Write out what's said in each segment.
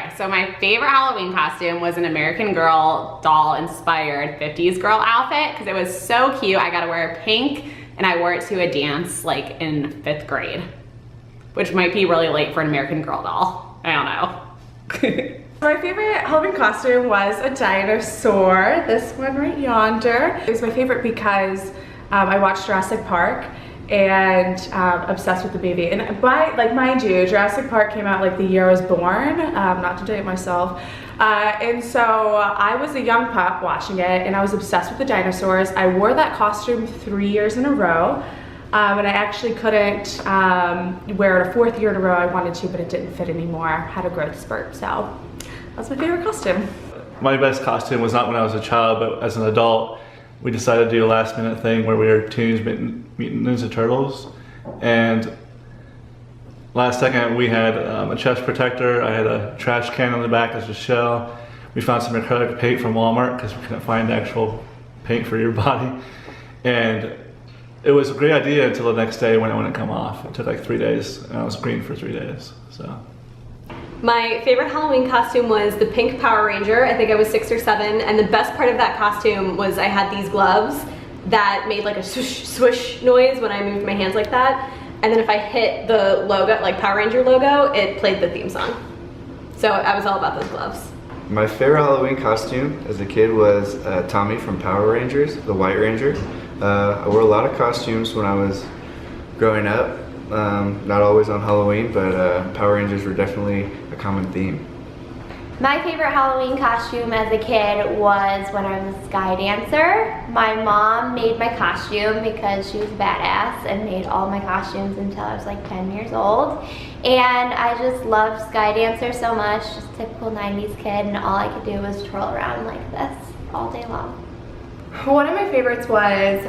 Okay, so my favorite Halloween costume was an American Girl doll inspired 50s girl outfit because it was so cute. I got to wear pink and I wore it to a dance like in 5th grade, which might be really late for an American Girl doll. I don't know. My favorite Halloween costume was a dinosaur, this one right yonder. It was my favorite because I watched Jurassic Park and obsessed with the baby. And mind you, Jurassic Park came out like the year I was born, not to date myself. And so I was a young pup watching it and I was obsessed with the dinosaurs. I wore that costume 3 years in a row. And I actually couldn't wear it a 4th year in a row. I wanted to, but it didn't fit anymore. I had a growth spurt, so that's my favorite costume. My best costume was not when I was a child, but as an adult. We decided to do a last minute thing where we were Teenage Mutant Ninja Turtles. And last second we had a chest protector. I had a trash can on the back as a shell. We found some acrylic paint from Walmart because we couldn't find actual paint for your body. And it was a great idea until the next day when it wouldn't come off. It took like 3 days and I was green for 3 days, so. My favorite Halloween costume was the pink Power Ranger. I think I was 6 or 7, and the best part of that costume was I had these gloves that made like a swoosh swoosh noise when I moved my hands like that, and then if I hit the logo, like Power Ranger logo, it played the theme song. So I was all about those gloves. My favorite Halloween costume as a kid was Tommy from Power Rangers, the White Ranger. I wore a lot of costumes when I was growing up. Not always on Halloween, but Power Rangers were definitely a common theme. My favorite Halloween costume as a kid was when I was a sky dancer. My mom made my costume because she was badass and made all my costumes until I was like 10 years old. And I just loved sky dancer so much, just typical 90s kid, and all I could do was twirl around like this all day long. One of my favorites was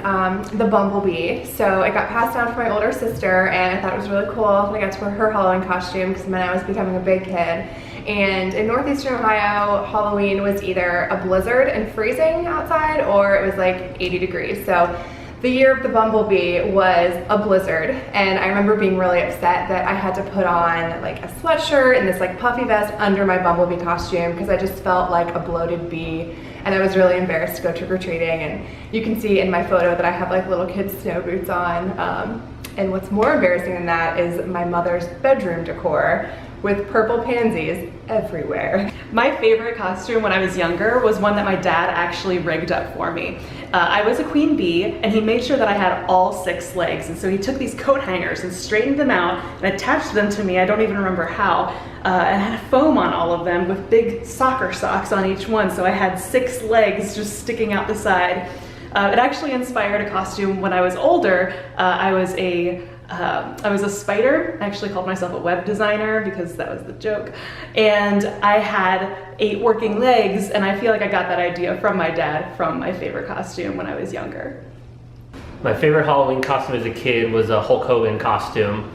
the Bumblebee. So it got passed down from my older sister and I thought it was really cool. I got to wear her Halloween costume because then I was becoming a big kid. And in northeastern Ohio, Halloween was either a blizzard and freezing outside or it was like 80 degrees. So the year of the Bumblebee was a blizzard, and I remember being really upset that I had to put on like a sweatshirt and this like puffy vest under my Bumblebee costume because I just felt like a bloated bee. And I was really embarrassed to go trick-or-treating, and you can see in my photo that I have like little kids' snow boots on. And what's more embarrassing than that is my mother's bedroom decor with purple pansies everywhere. My favorite costume when I was younger was one that my dad actually rigged up for me. I was a queen bee and he made sure that I had all 6 legs, and so he took these coat hangers and straightened them out and attached them to me, I don't even remember how, and had foam on all of them with big soccer socks on each one, so I had 6 legs just sticking out the side. It actually inspired a costume when I was older. I was a spider. I actually called myself a web designer because that was the joke. And I had 8 working legs, and I feel like I got that idea from my dad from my favorite costume when I was younger. My favorite Halloween costume as a kid was a Hulk Hogan costume.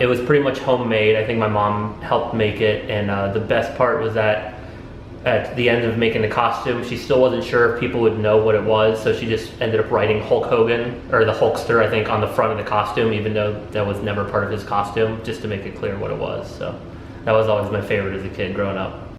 It was pretty much homemade. I think my mom helped make it, and the best part was that at the end of making the costume, she still wasn't sure if people would know what it was, so she just ended up writing Hulk Hogan, or the Hulkster, I think, on the front of the costume, even though that was never part of his costume, just to make it clear what it was. So that was always my favorite as a kid growing up.